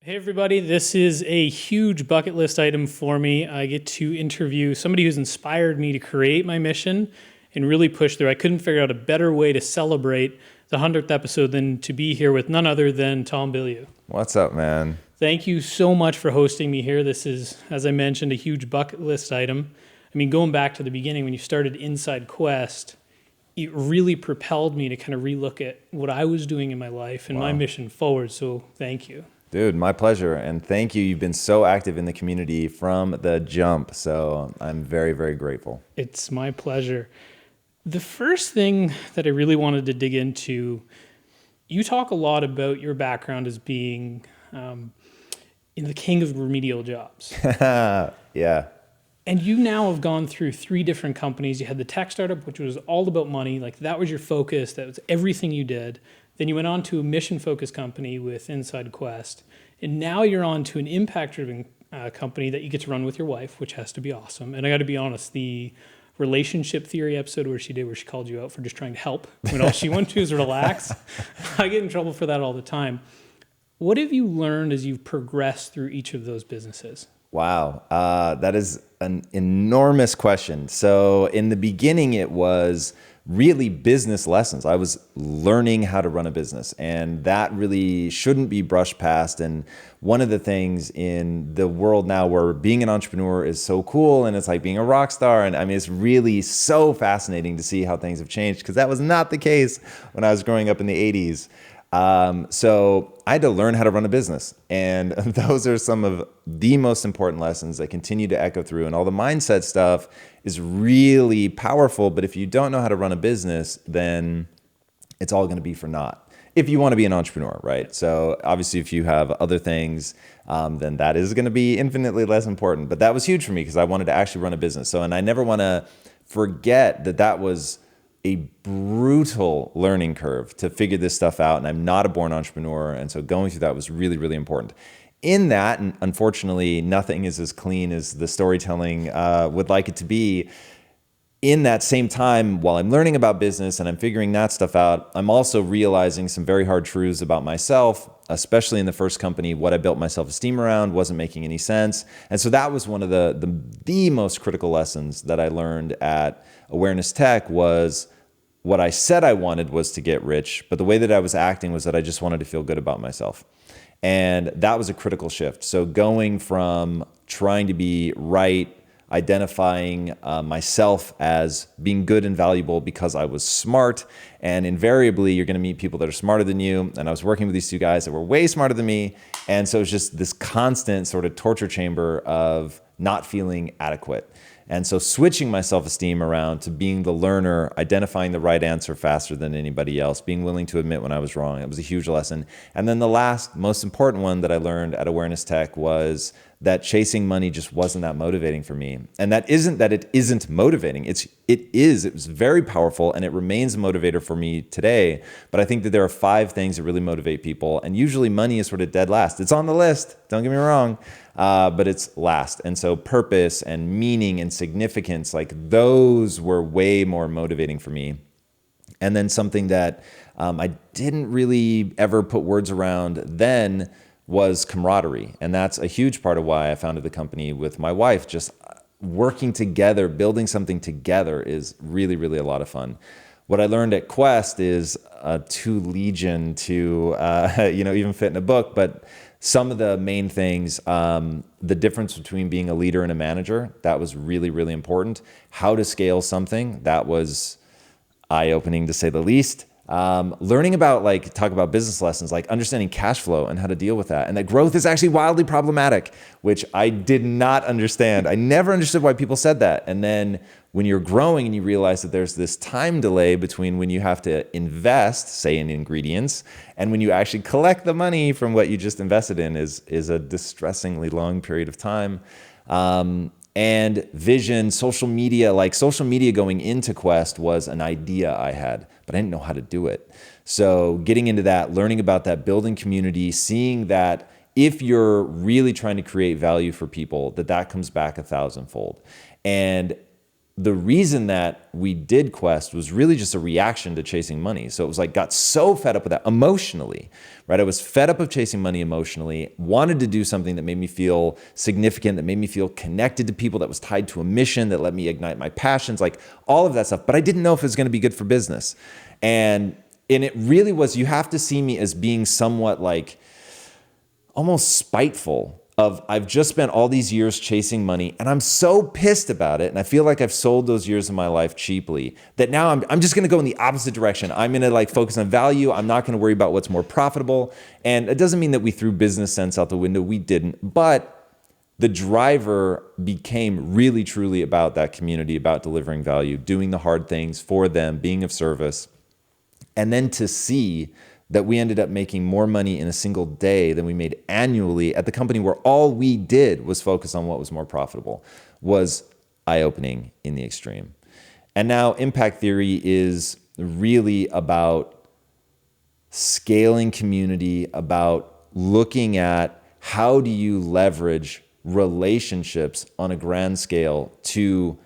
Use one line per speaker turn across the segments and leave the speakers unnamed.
Hey everybody, this is a huge bucket list item for me. I get to interview somebody who's inspired me to create my mission and really push through. I couldn't figure out a better way to celebrate the 100th episode than to be here with none other than Tom Bilyeu.
What's up, man?
Thank you so much for hosting me here. This is, as I mentioned, a huge bucket list item. I mean, going back to the beginning when you started Inside Quest, it really propelled me to kind of relook at what I was doing in my life and my mission forward. So thank you.
Dude, my pleasure. And thank you. You've been so active in the community from the jump. So I'm very, very grateful.
It's my pleasure. The first thing that I really wanted to dig into, you talk a lot about your background as being in the king of remedial jobs.
Yeah.
And you now have gone through 3 different companies. You had the tech startup, which was all about money. Like that was your focus. That was everything you did. Then you went on to a mission-focused company with Inside Quest. And now you're on to an impact-driven company that you get to run with your wife, which has to be awesome. And I got to be honest, the relationship theory episode where she called you out for just trying to help when all she wanted to is relax. I get in trouble for that all the time. What have you learned as you've progressed through each of those businesses?
Wow. That is an enormous question. So in the beginning, it was really business lessons. I was learning how to run a business, and that really shouldn't be brushed past. And one of the things in the world now where being an entrepreneur is so cool and it's like being a rock star. And I mean, it's really so fascinating to see how things have changed because that was not the case when I was growing up in the 80s. So I had to learn how to run a business. And those are some of the most important lessons that continue to echo through. And all the mindset stuff is really powerful. But if you don't know how to run a business, then it's all going to be for naught. If you want to be an entrepreneur, right? So obviously, if you have other things, then that is going to be infinitely less important. But that was huge for me because I wanted to actually run a business. So, and I never want to forget that that was a brutal learning curve to figure this stuff out. And I'm not a born entrepreneur. And so going through that was really, really important. In that, and unfortunately, nothing is as clean as the storytelling would like it to be. In that same time, while I'm learning about business and I'm figuring that stuff out, I'm also realizing some very hard truths about myself, especially in the first company. What I built my self-esteem around wasn't making any sense. And so that was one of the most critical lessons that I learned at Awareness Tech was what I said I wanted was to get rich, but the way that I was acting was that I just wanted to feel good about myself. And that was a critical shift. So going from trying to be right, identifying myself as being good and valuable because I was smart. And invariably, you're going to meet people that are smarter than you. And I was working with these 2 guys that were way smarter than me. And so it's just this constant sort of torture chamber of not feeling adequate. And so switching my self-esteem around to being the learner, identifying the right answer faster than anybody else, being willing to admit when I was wrong, it was a huge lesson. And then the last, most important one that I learned at Awareness Tech was that chasing money just wasn't that motivating for me. And that isn't that it isn't motivating. It was very powerful and it remains a motivator for me today. But I think that there are 5 things that really motivate people. And usually money is sort of dead last. It's on the list, don't get me wrong, but it's last. And so purpose and meaning and significance, like those were way more motivating for me. And then something that I didn't really ever put words around then was camaraderie. And that's a huge part of why I founded the company with my wife. Just working together, building something together is really, really a lot of fun. What I learned at Quest is too legion to even fit in a book, but some of the main things, the difference between being a leader and a manager, that was really, really important. How to scale something, that was eye-opening to say the least. Learning about talk about business lessons, like understanding cash flow and how to deal with that. And that growth is actually wildly problematic, which I did not understand. I never understood why people said that. And then when you're growing and you realize that there's this time delay between when you have to invest, say in ingredients, and when you actually collect the money from what you just invested in is a distressingly long period of time. And vision, social media going into Quest was an idea I had, but I didn't know how to do it. So getting into that, learning about that, building community, seeing that if you're really trying to create value for people, that comes back 1,000-fold. And the reason that we did Quest was really just a reaction to chasing money. So it was like, got so fed up with that emotionally, right? I was fed up of chasing money emotionally, wanted to do something that made me feel significant, that made me feel connected to people, that was tied to a mission, that let me ignite my passions, like all of that stuff. But I didn't know if it was going to be good for business. And it really was, you have to see me as being somewhat like almost spiteful of I've just spent all these years chasing money and I'm so pissed about it. And I feel like I've sold those years of my life cheaply that now I'm just going to go in the opposite direction. I'm going to like focus on value. I'm not going to worry about what's more profitable. And it doesn't mean that we threw business sense out the window. We didn't. But the driver became really, truly about that community, about delivering value, doing the hard things for them, being of service. And then to see that we ended up making more money in a single day than we made annually at the company where all we did was focus on what was more profitable was eye-opening in the extreme. And now impact theory is really about scaling community, about looking at how do you leverage relationships on a grand scale to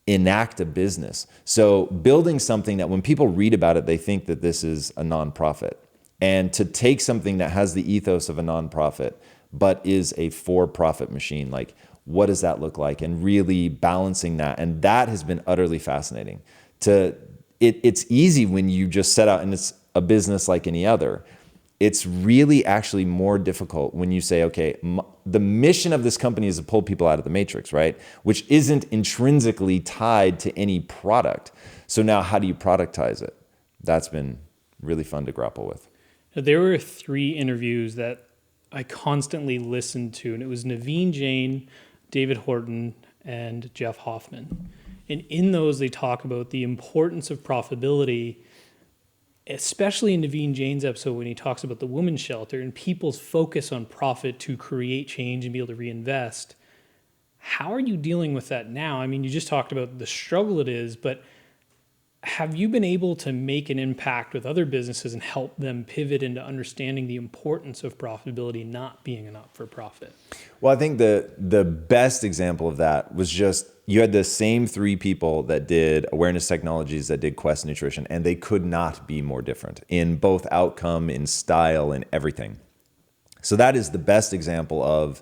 enact a business. So building something that when people read about it, they think that this is a nonprofit. And to take something that has the ethos of a nonprofit, but is a for-profit machine, like what does that look like? And really balancing that. And that has been utterly fascinating. It's easy when you just set out and it's a business like any other. It's really actually more difficult when you say, okay, the mission of this company is to pull people out of the matrix, right? Which isn't intrinsically tied to any product. So now how do you productize it? That's been really fun to grapple with.
There were 3 interviews that I constantly listened to, and it was Naveen Jain, David Horton, and Jeff Hoffman. And in those, they talk about the importance of profitability, especially in Naveen Jain's episode when he talks about the women's shelter and people's focus on profit to create change and be able to reinvest. How are you dealing with that now? I mean, you just talked about the struggle it is, but have you been able to make an impact with other businesses and help them pivot into understanding the importance of profitability not being an not-for-profit?
Well, I think the best example of that was just you had the same 3 people that did awareness technologies that did Quest Nutrition, and they could not be more different in both outcome, in style, and everything. So that is the best example of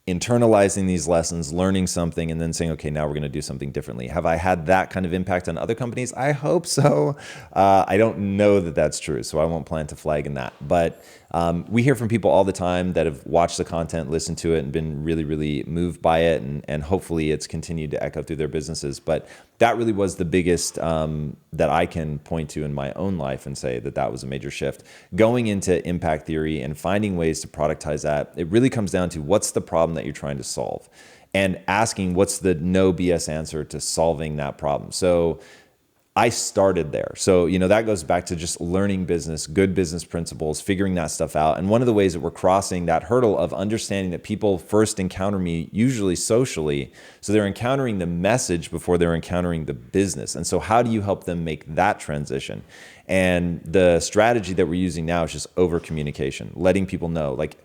internalizing these lessons, learning something, and then saying, okay, now we're going to do something differently. Have I had that kind of impact on other companies? I hope so. I don't know that that's true, so I won't plant a flag in that. But we hear from people all the time that have watched the content, listened to it, and been really, really moved by it, and hopefully it's continued to echo through their businesses. But that really was the biggest that I can point to in my own life and say that that was a major shift. Going into impact theory and finding ways to productize that, it really comes down to what's the problem that you're trying to solve and asking what's the no BS answer to solving that problem. So I started there. So, that goes back to just learning business, good business principles, figuring that stuff out. And one of the ways that we're crossing that hurdle of understanding that people first encounter me usually socially. So they're encountering the message before they're encountering the business. And so how do you help them make that transition? And the strategy that we're using now is just over communication, letting people know, like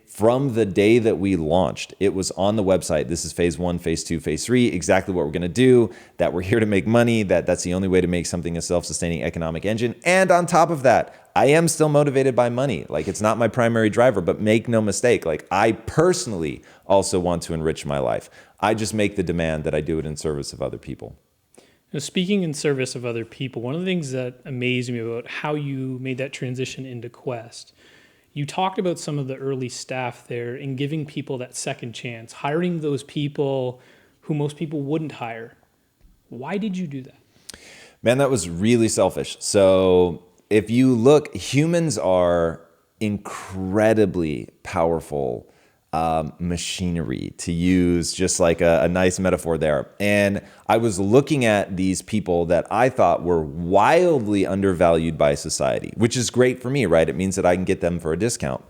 from the day that we launched, it was on the website. This is phase 1, phase 2, phase 3, exactly what we're going to do, that we're here to make money, that's the only way to make something a self-sustaining economic engine. And on top of that, I am still motivated by money. Like, it's not my primary driver, but make no mistake, like, I personally also want to enrich my life. I just make the demand that I do it in service of other people.
Now, speaking in service of other people, one of the things that amazed me about how you made that transition into Quest, you talked about some of the early staff there and giving people that second chance, hiring those people who most people wouldn't hire. Why did you do that?
Man, that was really selfish. So if you look, humans are incredibly powerful machinery, to use just like a nice metaphor there. And I was looking at these people that I thought were wildly undervalued by society, which is great for me, right? It means that I can get them for a discount.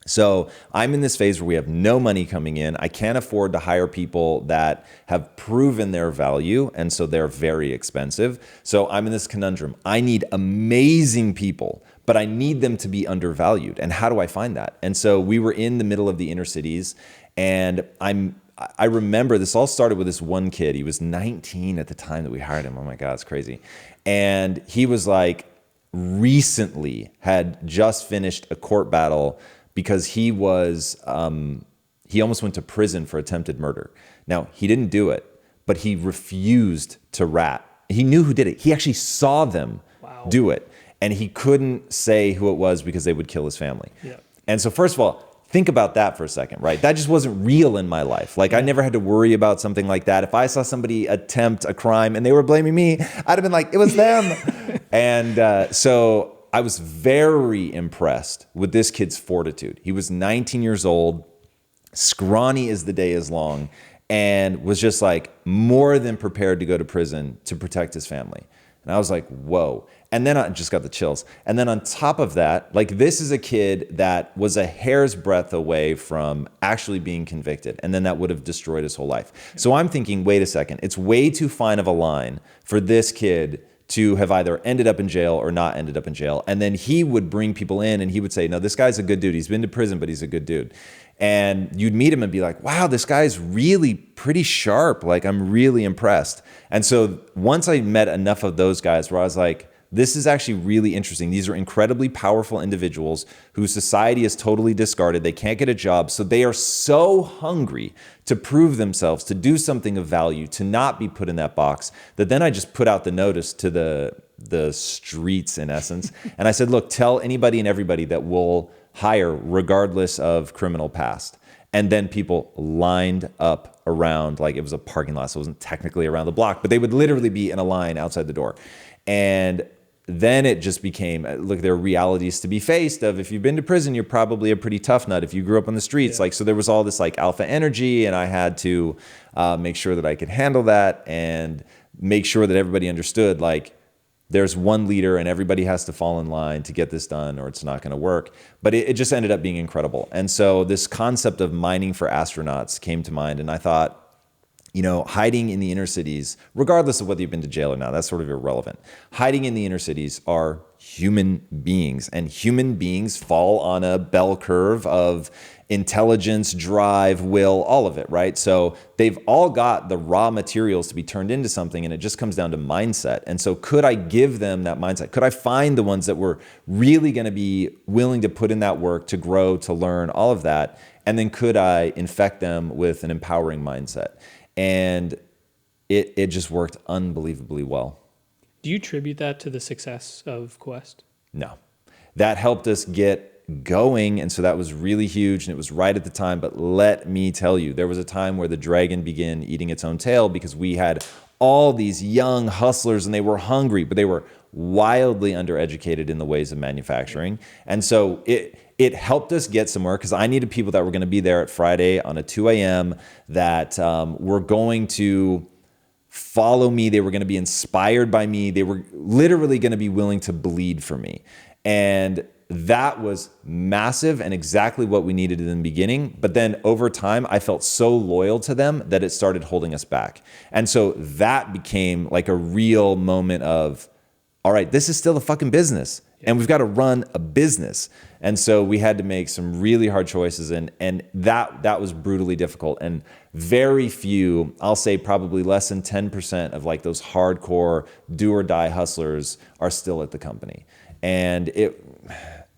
So I'm in this phase where we have no money coming in. I can't afford to hire people that have proven their value, and so they're very expensive. So I'm in this conundrum. I need amazing people, but I need them to be undervalued. And how do I find that? And so we were in the middle of the inner cities, and I remember this all started with this one kid. He was 19 at the time that we hired him. Oh my God, it's crazy. And he was like, recently had just finished a court battle because he almost went to prison for attempted murder. Now, he didn't do it, but he refused to rat. He knew who did it. He actually saw them do it. And he couldn't say who it was because they would kill his family.
Yeah.
And so first of all, think about that for a second, right? That just wasn't real in my life. Like I never had to worry about something like that. If I saw somebody attempt a crime and they were blaming me, I'd have been like, it was them. And so I was very impressed with this kid's fortitude. He was 19 years old, scrawny as the day is long, and was just like more than prepared to go to prison to protect his family. And I was like, whoa. And then I just got the chills. And then on top of that, like this is a kid that was a hair's breadth away from actually being convicted. And then that would have destroyed his whole life. So I'm thinking, wait a second, it's way too fine of a line for this kid to have either ended up in jail or not ended up in jail. And then he would bring people in and he would say, no, this guy's a good dude. He's been to prison, but he's a good dude. And you'd meet him and be like, wow, this guy's really pretty sharp. Like, I'm really impressed. And so once I met enough of those guys where I was like, this is actually really interesting. These are incredibly powerful individuals who society has totally discarded. They can't get a job. So they are so hungry to prove themselves, to do something of value, to not be put in that box, that then I just put out the notice to the streets, in essence. And I said, look, tell anybody and everybody that we'll hire regardless of criminal past. And then people lined up around, like it was a parking lot, so it wasn't technically around the block, but they would literally be in a line outside the door. And then it just became, look, there are realities to be faced of if you've been to prison, you're probably a pretty tough nut. If you grew up on the streets, like, so there was all this like alpha energy, and I had to make sure that I could handle that and make sure that everybody understood, like, there's one leader and everybody has to fall in line to get this done or it's not going to work. But it just ended up being incredible. And so this concept of mining for astronauts came to mind. And I thought, you know, hiding in the inner cities, regardless of whether you've been to jail or not, that's sort of irrelevant. Hiding in the inner cities are human beings, and human beings fall on a bell curve of intelligence, drive, will, all of it, right? So they've all got the raw materials to be turned into something, and it just comes down to mindset. And so could I give them that mindset? Could I find the ones that were really going to be willing to put in that work, to grow, to learn, all of that? And then could I infect them with an empowering mindset? And it just worked unbelievably well.
Do you attribute that to the success of Quest?
No. That helped us get going, and so that was really huge, and it was right at the time. But let me tell you, there was a time where the dragon began eating its own tail because we had all these young hustlers, and they were hungry, but they were wildly undereducated in the ways of manufacturing. And so it helped us get somewhere because I needed people that were going to be there at Friday on a 2 a.m. that were going to follow me. They were going to be inspired by me. They were literally going to be willing to bleed for me. And that was massive and exactly what we needed in the beginning. But then over time, I felt so loyal to them that it started holding us back. And so that became like a real moment of, all right, this is still a fucking business. And we've got to run a business. And so we had to make some really hard choices. And that was brutally difficult. And very few, I'll say probably less than 10% of like those hardcore do or die hustlers are still at the company. And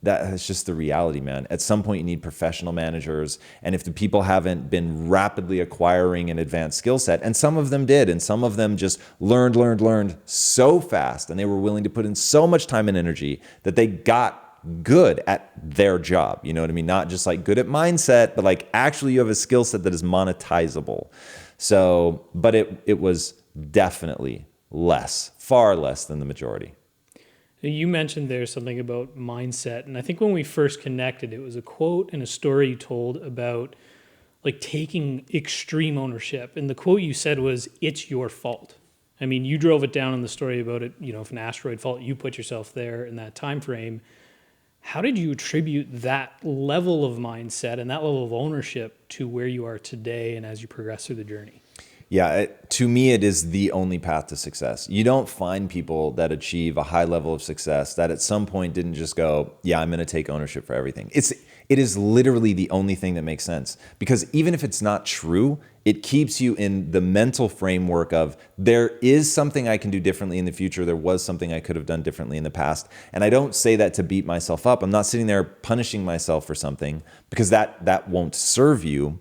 that's just the reality, man. At some point you need professional managers. And if the people haven't been rapidly acquiring an advanced skill set, and some of them did, and some of them just learned so fast, and they were willing to put in so much time and energy that they got good at their job. You know what I mean? Not just like good at mindset, but like actually you have a skill set that is monetizable. So, but it was definitely less, far less than the majority.
You mentioned there's something about mindset, and I think when we first connected, it was a quote and a story you told about like taking extreme ownership. And the quote you said was, "It's your fault." I mean, you drove it down in the story about it, you know, if an asteroid fault, you put yourself there in that time frame. How did you attribute that level of mindset and that level of ownership to where you are today and as you progress through the journey?
Yeah, to me, it is the only path to success. You don't find people that achieve a high level of success that at some point didn't just go, yeah, I'm going to take ownership for everything. It is literally the only thing that makes sense, because even if it's not true, it keeps you in the mental framework of there is something I can do differently in the future. There was something I could have done differently in the past. And I don't say that to beat myself up. I'm not sitting there punishing myself for something, because that won't serve you.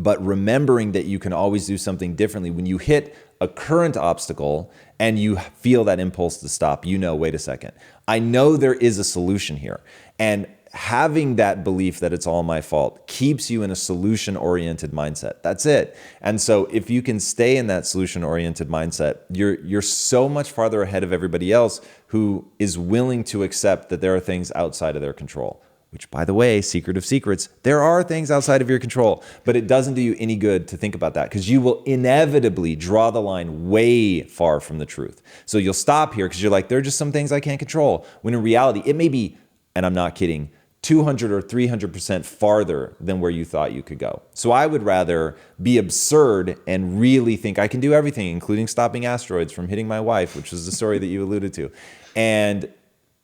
But remembering that you can always do something differently when you hit a current obstacle and you feel that impulse to stop, wait a second, I know there is a solution here. And having that belief that it's all my fault keeps you in a solution-oriented mindset. That's it. And so if you can stay in that solution-oriented mindset, you're so much farther ahead of everybody else who is willing to accept that there are things outside of their control. Which, by the way, secret of secrets, there are things outside of your control, but it doesn't do you any good to think about that, because you will inevitably draw the line way far from the truth. So you'll stop here because you're like, there are just some things I can't control. When in reality, it may be, and I'm not kidding, 200 or 300% farther than where you thought you could go. So I would rather be absurd and really think I can do everything, including stopping asteroids from hitting my wife, which is the story that you alluded to. And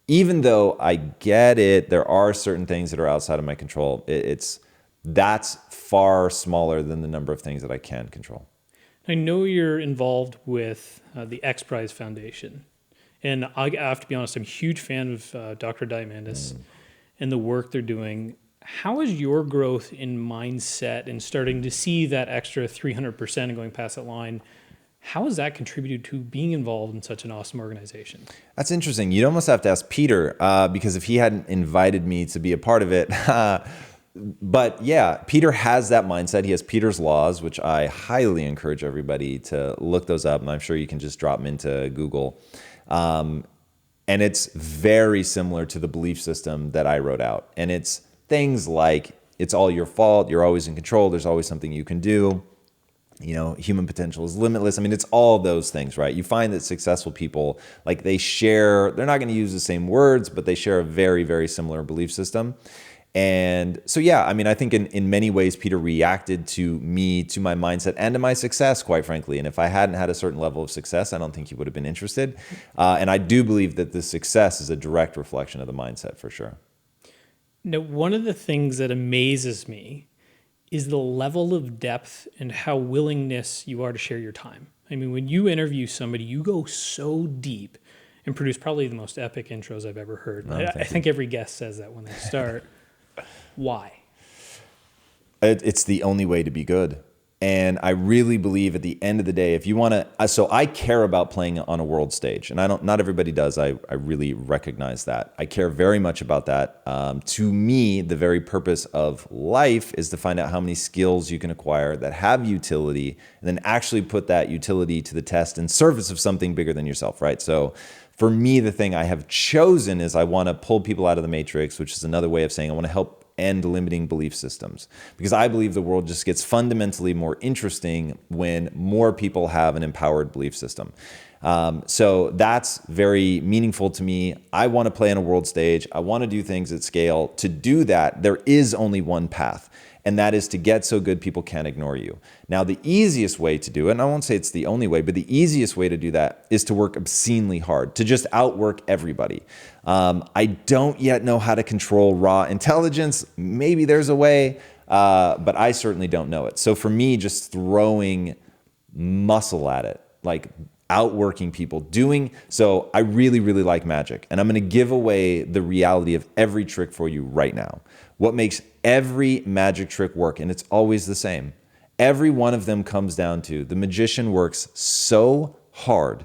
even though I get it, there are certain things that are outside of my control. That's far smaller than the number of things that I can control.
I know you're involved with the X Prize Foundation, and I have to be honest, I'm a huge fan of Dr. Diamandis and the work they're doing. How is your growth in mindset and starting to see that extra 300% and going past that line? How has that contributed to being involved in such an awesome organization?
That's interesting. You'd almost have to ask Peter, because if he hadn't invited me to be a part of it. But yeah, Peter has that mindset. He has Peter's laws, which I highly encourage everybody to look those up. And I'm sure you can just drop them into Google. And it's very similar to the belief system that I wrote out. And it's things like, it's all your fault. You're always in control. There's always something you can do. Human potential is limitless. I mean, it's all those things, right? You find that successful people, like they're not going to use the same words, but they share a very, very similar belief system. And so, yeah, I mean, I think in many ways, Peter reacted to me, to my mindset, and to my success, quite frankly. And if I hadn't had a certain level of success, I don't think he would have been interested. And I do believe that the success is a direct reflection of the mindset, for sure.
Now, one of the things that amazes me is the level of depth and how willingness you are to share your time. I mean, when you interview somebody, you go so deep and produce probably the most epic intros I've ever heard. I think every guest says that when they start. Why?
It's the only way to be good. And I really believe at the end of the day, if you want to, so I care about playing on a world stage, and not everybody does. I really recognize that. I care very much about that. To me, the very purpose of life is to find out how many skills you can acquire that have utility, and then actually put that utility to the test in service of something bigger than yourself, right? So for me, the thing I have chosen is I want to pull people out of the matrix, which is another way of saying I want to help end limiting belief systems, because I believe the world just gets fundamentally more interesting when more people have an empowered belief system. So that's very meaningful to me. I want to play on a world stage. I want to do things at scale. To do that, there is only one path, and that is to get so good people can't ignore you. Now, the easiest way to do it, and I won't say it's the only way, but the easiest way to do that is to work obscenely hard, to just outwork everybody. I don't yet know how to control raw intelligence. Maybe there's a way, but I certainly don't know it. So for me, just throwing muscle at it, like outworking people, so I really, really like magic. And I'm going to give away the reality of every trick for you right now. What makes every magic trick work, and it's always the same. Every one of them comes down to the magician works so hard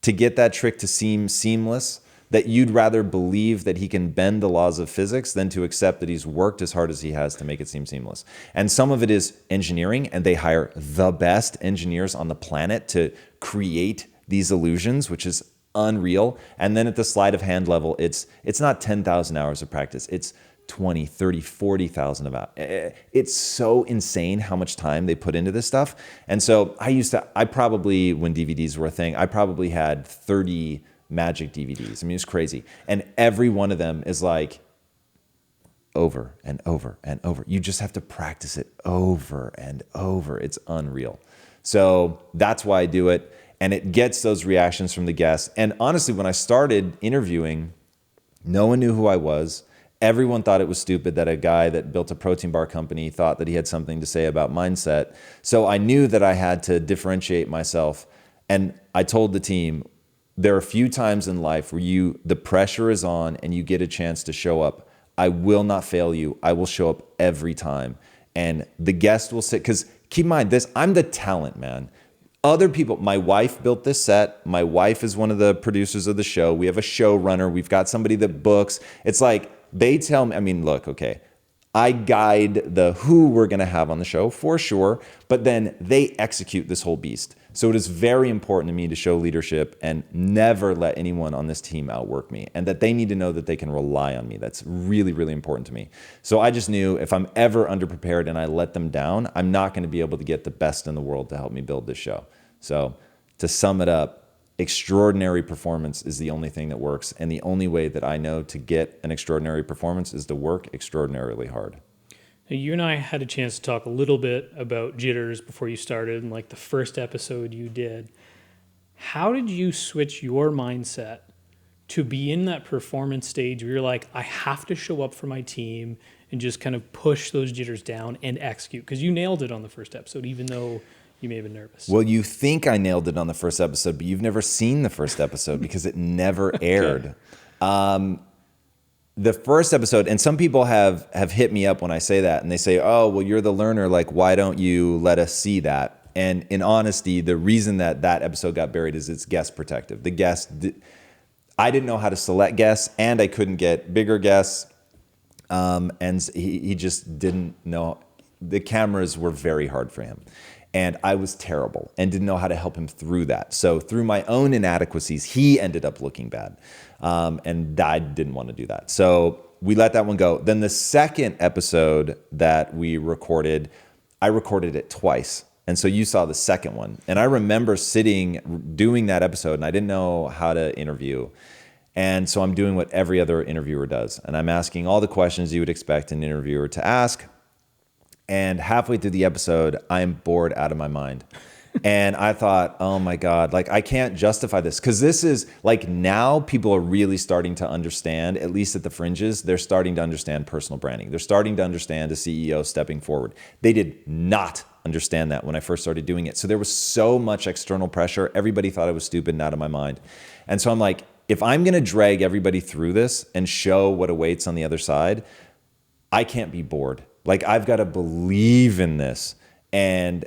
to get that trick to seem seamless that you'd rather believe that he can bend the laws of physics than to accept that he's worked as hard as he has to make it seem seamless. And some of it is engineering, and they hire the best engineers on the planet to create these illusions, which is unreal. And then at the sleight of hand level, it's not 10,000 hours of practice. It's 20, 30, 40,000 of hours. It's so insane how much time they put into this stuff. And so I probably, when DVDs were a thing, I probably had 30 magic DVDs. I mean, it's crazy. And every one of them is like over and over and over. You just have to practice it over and over. It's unreal. So that's why I do it. And it gets those reactions from the guests. And honestly, when I started interviewing, no one knew who I was. Everyone thought it was stupid that a guy that built a protein bar company thought that he had something to say about mindset. So I knew that I had to differentiate myself. And I told the team, there are a few times in life where the pressure is on and you get a chance to show up. I will not fail you. I will show up every time. And the guest will sit, because keep in mind this, I'm the talent, man. Other people, my wife built this set. My wife is one of the producers of the show. We have a showrunner. We've got somebody that books. It's like they tell me, I mean, look, okay, I guide the who we're going to have on the show for sure, but then they execute this whole beast. So it is very important to me to show leadership and never let anyone on this team outwork me, and that they need to know that they can rely on me. That's really, really important to me. So I just knew if I'm ever underprepared and I let them down, I'm not going to be able to get the best in the world to help me build this show. So to sum it up, extraordinary performance is the only thing that works. And the only way that I know to get an extraordinary performance is to work extraordinarily hard.
Now, you and I had a chance to talk a little bit about jitters before you started, and like the first episode you did. How did you switch your mindset to be in that performance stage where you're like, I have to show up for my team and just kind of push those jitters down and execute? Because you nailed it on the first episode, even though you may have been nervous.
Well, you think I nailed it on the first episode, but you've never seen the first episode because it never aired. Okay. The first episode, and some people have hit me up when I say that, and they say, oh, well, you're the learner. Like, why don't you let us see that? And in honesty, the reason that episode got buried is it's guest protective. I didn't know how to select guests, and I couldn't get bigger guests. And he just didn't know. The cameras were very hard for him. And I was terrible and didn't know how to help him through that. So through my own inadequacies, he ended up looking bad. And I didn't want to do that. So we let that one go. Then the second episode that we recorded, I recorded it twice. And so you saw the second one. And I remember doing that episode, and I didn't know how to interview. And so I'm doing what every other interviewer does. And I'm asking all the questions you would expect an interviewer to ask. And halfway through the episode, I'm bored out of my mind. And I thought, oh my God, like I can't justify this. Because this is like now people are really starting to understand, at least at the fringes, they're starting to understand personal branding. They're starting to understand a CEO stepping forward. They did not understand that when I first started doing it. So there was so much external pressure. Everybody thought I was stupid and out of my mind. And so I'm like, if I'm going to drag everybody through this and show what awaits on the other side, I can't be bored. Like I've got to believe in this. And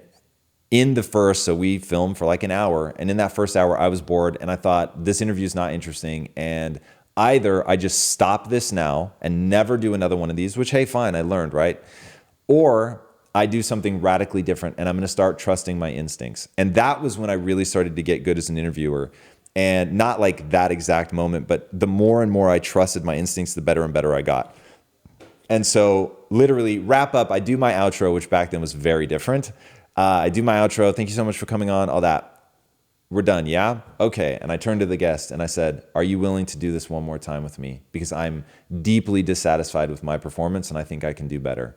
in the first, so we filmed for like an hour, and in that first hour I was bored and I thought this interview is not interesting, and either I just stop this now and never do another one of these, which hey, fine, I learned, right? Or I do something radically different and I'm going to start trusting my instincts. And that was when I really started to get good as an interviewer. And not like that exact moment, but the more and more I trusted my instincts, the better and better I got. And so literally wrap up, I do my outro, which back then was very different. I do my outro. Thank you so much for coming on, all that. We're done, yeah? Okay. And I turned to the guest and I said, are you willing to do this one more time with me? Because I'm deeply dissatisfied with my performance and I think I can do better.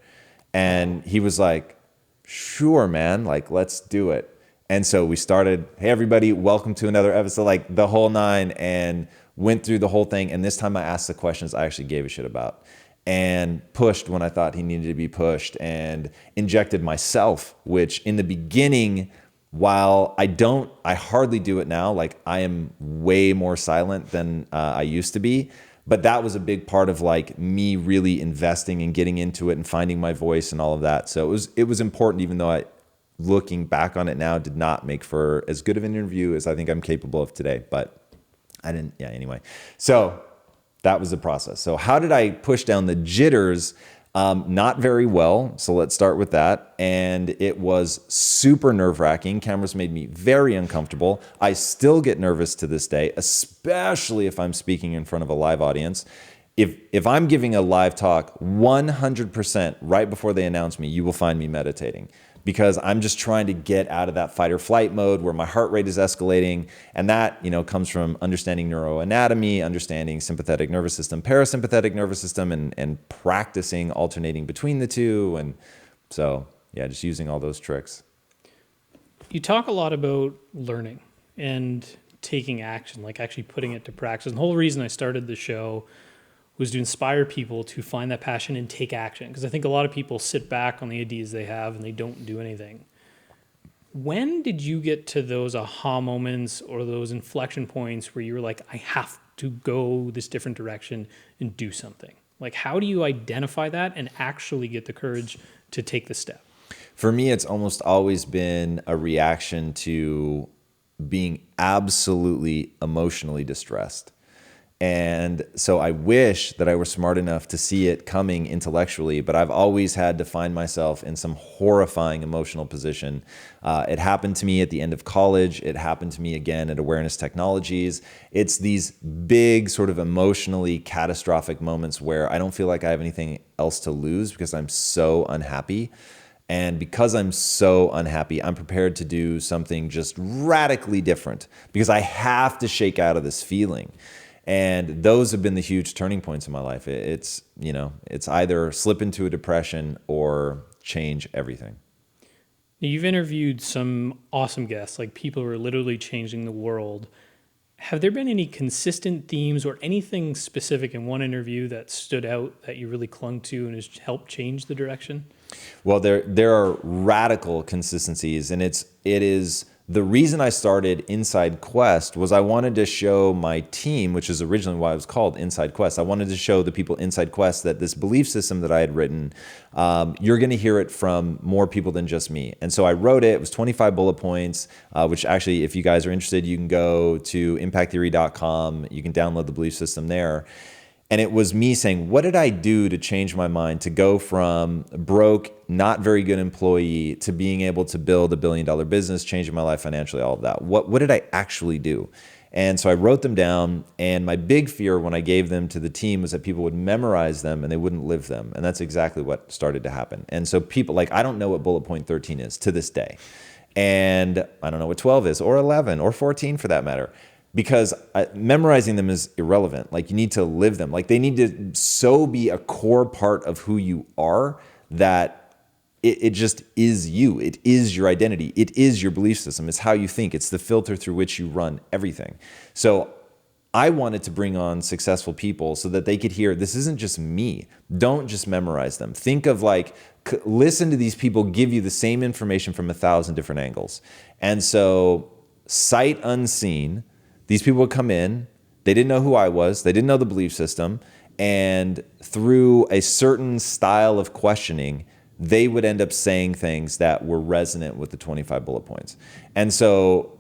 And he was like, sure, man, like, let's do it. And so we started, hey, everybody, welcome to another episode, like the whole nine, and went through the whole thing. And this time I asked the questions I actually gave a shit about, and pushed when I thought he needed to be pushed, and injected myself, which in the beginning, while I hardly do it now, like I am way more silent than I used to be. But that was a big part of like me really investing and getting into it and finding my voice and all of that. So it was important, even though looking back on it now, did not make for as good of an interview as I think I'm capable of today. But I didn't, yeah, anyway. So that was the process. So how did I push down the jitters? Not very well. So let's start with that. And it was super nerve-wracking. Cameras made me very uncomfortable. I still get nervous to this day, especially if I'm speaking in front of a live audience. If I'm giving a live talk, 100% right before they announce me, you will find me meditating, because I'm just trying to get out of that fight or flight mode where my heart rate is escalating. And that, comes from understanding neuroanatomy, understanding sympathetic nervous system, parasympathetic nervous system, and practicing alternating between the two. And so, yeah, just using all those tricks.
You talk a lot about learning and taking action, like actually putting it to practice. And the whole reason I started the show was to inspire people to find that passion and take action. Because I think a lot of people sit back on the ideas they have and they don't do anything. When did you get to those aha moments or those inflection points where you were like, I have to go this different direction and do something? Like, how do you identify that and actually get the courage to take the step?
For me, it's almost always been a reaction to being absolutely emotionally distressed. And so I wish that I were smart enough to see it coming intellectually, but I've always had to find myself in some horrifying emotional position. It happened to me at the end of college. It happened to me again at Awareness Technologies. It's these big sort of emotionally catastrophic moments where I don't feel like I have anything else to lose because I'm so unhappy. And because I'm so unhappy, I'm prepared to do something just radically different because I have to shake out of this feeling. And those have been the huge turning points in my life. It's either slip into a depression or change everything.
You've interviewed some awesome guests, like people who are literally changing the world. Have there been any consistent themes or anything specific in one interview that stood out that you really clung to and has helped change the direction?
Well, there are radical consistencies, and it is the reason I started Inside Quest was I wanted to show my team, which is originally why it was called Inside Quest. I wanted to show the people inside Quest that this belief system that I had written, you're going to hear it from more people than just me. And so I wrote it. It was 25 bullet points, which actually, if you guys are interested, you can go to impacttheory.com. You can download the belief system there. And it was me saying, what did I do to change my mind to go from broke, not very good employee to being able to build $1 billion business, changing my life financially, all of that? What did I actually do? And so I wrote them down. And my big fear when I gave them to the team was that people would memorize them and they wouldn't live them. And that's exactly what started to happen. And so people I don't know what bullet point 13 is to this day. And I don't know what 12 is or 11 or 14 for that matter. Because memorizing them is irrelevant. Like, you need to live them. Like, they need to so be a core part of who you are that it just is you. It is your identity. It is your belief system. It's how you think. It's the filter through which you run everything. So I wanted to bring on successful people so that they could hear, this isn't just me. Don't just memorize them. Think of listen to these people give you the same information from 1,000 different angles. And so sight unseen, these people would come in, they didn't know who I was, they didn't know the belief system, and through a certain style of questioning, they would end up saying things that were resonant with the 25 bullet points. And so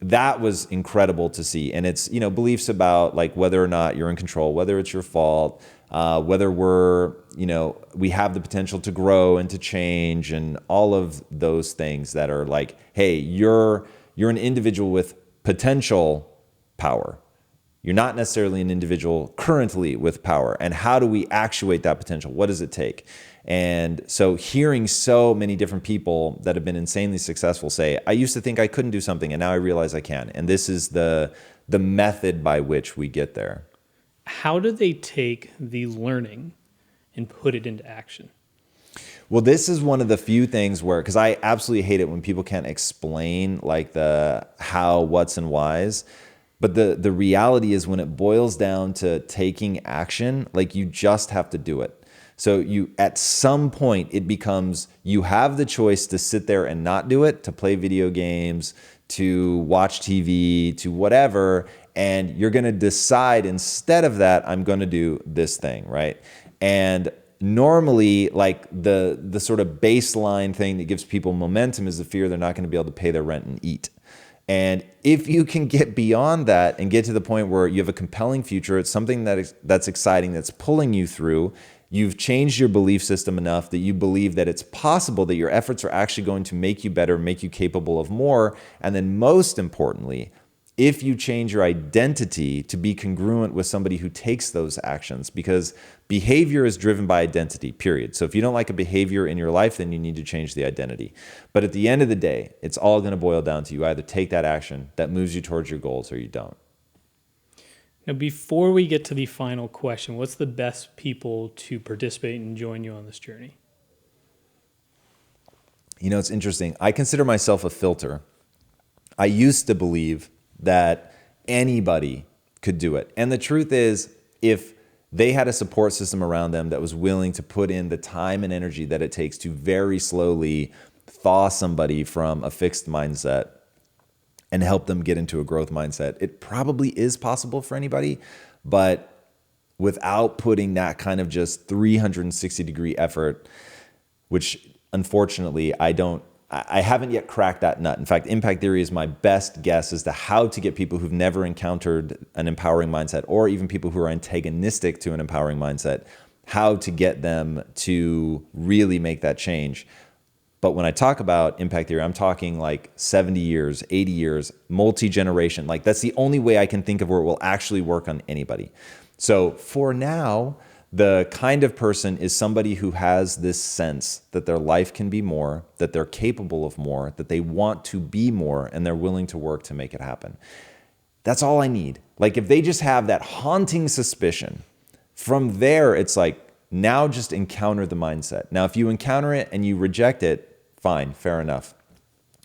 that was incredible to see. And it's, beliefs about whether or not you're in control, whether it's your fault, whether we have the potential to grow and to change, and all of those things that are like, hey, you're an individual with potential power. You're not necessarily an individual currently with power. And how do we actuate that potential? What does it take? And so hearing so many different people that have been insanely successful say, I used to think I couldn't do something and now I realize I can. And this is the method by which we get there.
How do they take the learning and put it into action?
Well, this is one of the few things where, because I absolutely hate it when people can't explain the how, what's, and whys. But the reality is when it boils down to taking action, you just have to do it. So at some point it becomes, you have the choice to sit there and not do it, to play video games, to watch TV, to whatever. And you're going to decide, instead of that, I'm going to do this thing, right? And normally, the sort of baseline thing that gives people momentum is the fear they're not going to be able to pay their rent and eat. And if you can get beyond that and get to the point where you have a compelling future, it's something that's exciting, that's pulling you through, you've changed your belief system enough that you believe that it's possible that your efforts are actually going to make you better, make you capable of more. And then most importantly, if you change your identity to be congruent with somebody who takes those actions, because behavior is driven by identity, period. So if you don't like a behavior in your life, then you need to change the identity. But at the end of the day, it's all going to boil down to you either take that action that moves you towards your goals or you don't.
Now, before we get to the final question, what's the best people to participate and join you on this journey?
You know, it's interesting. I consider myself a filter. I used to believe that anybody could do it. And the truth is, if they had a support system around them that was willing to put in the time and energy that it takes to very slowly thaw somebody from a fixed mindset and help them get into a growth mindset, it probably is possible for anybody. But without putting that kind of just 360-degree effort, which unfortunately I haven't yet cracked that nut. In fact, impact theory is my best guess as to how to get people who've never encountered an empowering mindset, or even people who are antagonistic to an empowering mindset, how to get them to really make that change. But when I talk about impact theory, I'm talking like 70 years, 80 years, multi-generation. Like, that's the only way I can think of where it will actually work on anybody. So for now, the kind of person is somebody who has this sense that their life can be more, that they're capable of more, that they want to be more, and they're willing to work to make it happen. That's all I need. Like, if they just have that haunting suspicion, from there, it's like, now just encounter the mindset. Now, if you encounter it and you reject it, fine, fair enough.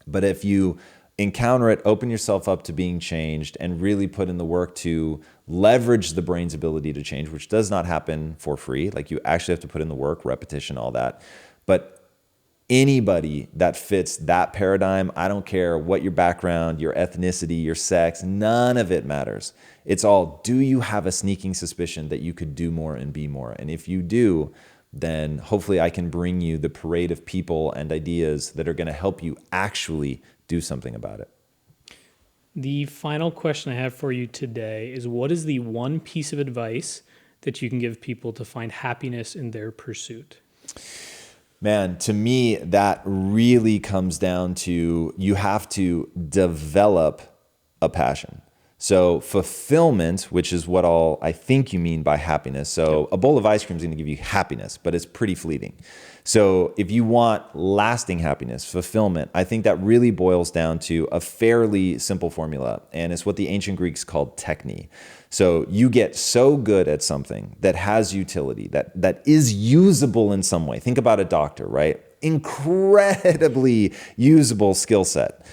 But if you encounter it, open yourself up to being changed, and really put in the work to leverage the brain's ability to change, which does not happen for free. Like, you actually have to put in the work, repetition, all that. But anybody that fits that paradigm, I don't care what your background, your ethnicity, your sex, none of it matters. It's all, do you have a sneaking suspicion that you could do more and be more? And if you do, then hopefully I can bring you the parade of people and ideas that are going to help you actually do something about it.
The final question I have for you today is, what is the one piece of advice that you can give people to find happiness in their pursuit?
Man, to me, that really comes down to, you have to develop a passion. So fulfillment, which is what I think you mean by happiness. So a bowl of ice cream is going to give you happiness, but it's pretty fleeting. So if you want lasting happiness, fulfillment, I think that really boils down to a fairly simple formula. And it's what the ancient Greeks called techne. So you get so good at something that has utility, that is usable in some way. Think about a doctor, right? Incredibly usable skill set.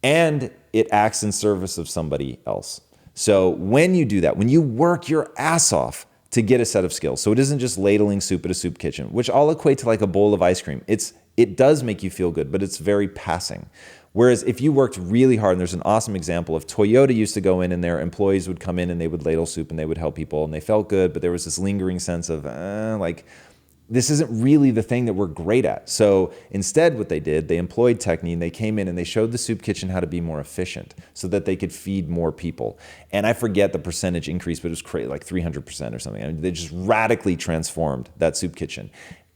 And it acts in service of somebody else. So when you do that, when you work your ass off to get a set of skills, so it isn't just ladling soup at a soup kitchen, which I'll equate to like a bowl of ice cream. It does make you feel good, but it's very passing. Whereas if you worked really hard, and there's an awesome example of Toyota used to go in and their employees would come in and they would ladle soup and they would help people and they felt good, but there was this lingering sense of like, this isn't really the thing that we're great at. So instead, what they did, they employed technique. They came in and they showed the soup kitchen how to be more efficient so that they could feed more people. And I forget the percentage increase, but it was crazy, like 300% or something. I mean, they just radically transformed that soup kitchen.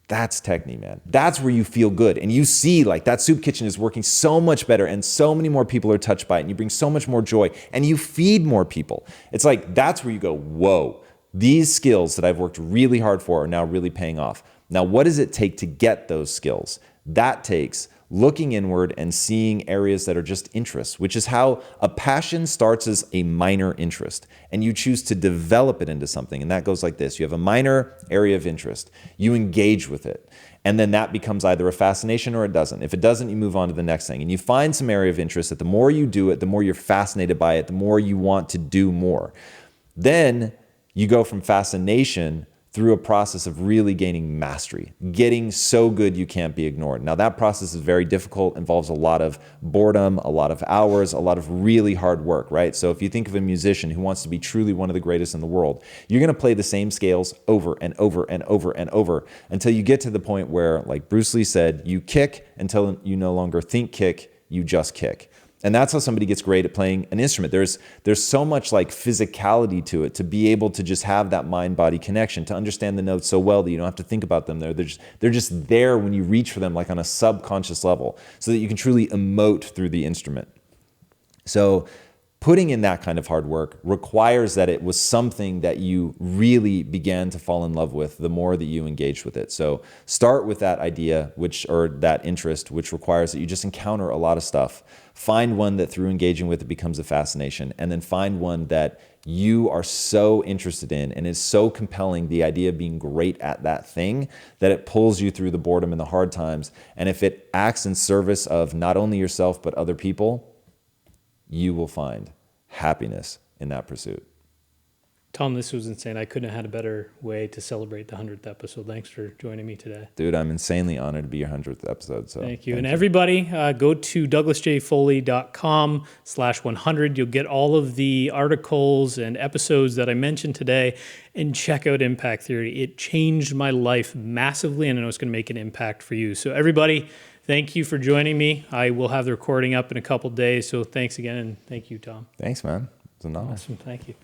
That's technique, man. That's where you feel good. And you see like that soup kitchen is working so much better and so many more people are touched by it and you bring so much more joy and you feed more people. It's like, that's where you go, whoa. These skills that I've worked really hard for are now really paying off. Now, what does it take to get those skills? That takes looking inward and seeing areas that are just interests, which is how a passion starts as a minor interest and you choose to develop it into something. And that goes like this. You have a minor area of interest. You engage with it. And then that becomes either a fascination or it doesn't. If it doesn't, you move on to the next thing. And you find some area of interest that the more you do it, the more you're fascinated by it, the more you want to do more. Then you go from fascination through a process of really gaining mastery, getting so good you can't be ignored. Now that process is very difficult, involves a lot of boredom, a lot of hours, a lot of really hard work, right? So if you think of a musician who wants to be truly one of the greatest in the world, you're gonna play the same scales over and over and over and over until you get to the point where, like Bruce Lee said, you kick until you no longer think kick, you just kick. And that's how somebody gets great at playing an instrument. There's so much like physicality to it, to be able to just have that mind-body connection, to understand the notes so well that you don't have to think about them. They're just there when you reach for them, like on a subconscious level, so that you can truly emote through the instrument. So putting in that kind of hard work requires that it was something that you really began to fall in love with the more that you engaged with it. So start with that idea, or that interest, which requires that you just encounter a lot of stuff. Find one that through engaging with it becomes a fascination, and then find one that you are so interested in and is so compelling, the idea of being great at that thing, that it pulls you through the boredom and the hard times. And if it acts in service of not only yourself, but other people, you will find happiness in that pursuit.
Tom, this was insane. I couldn't have had a better way to celebrate the 100th episode. Thanks for joining me today.
Dude, I'm insanely honored to be your 100th episode. So
thank you. And everybody, go to douglasjfoley.com/100. You'll get all of the articles and episodes that I mentioned today, and check out Impact Theory. It changed my life massively, and I know it's going to make an impact for you. So everybody, thank you for joining me. I will have the recording up in a couple days. So thanks again, and thank you, Tom.
Thanks, man. It's an honor.
Awesome. Thank you.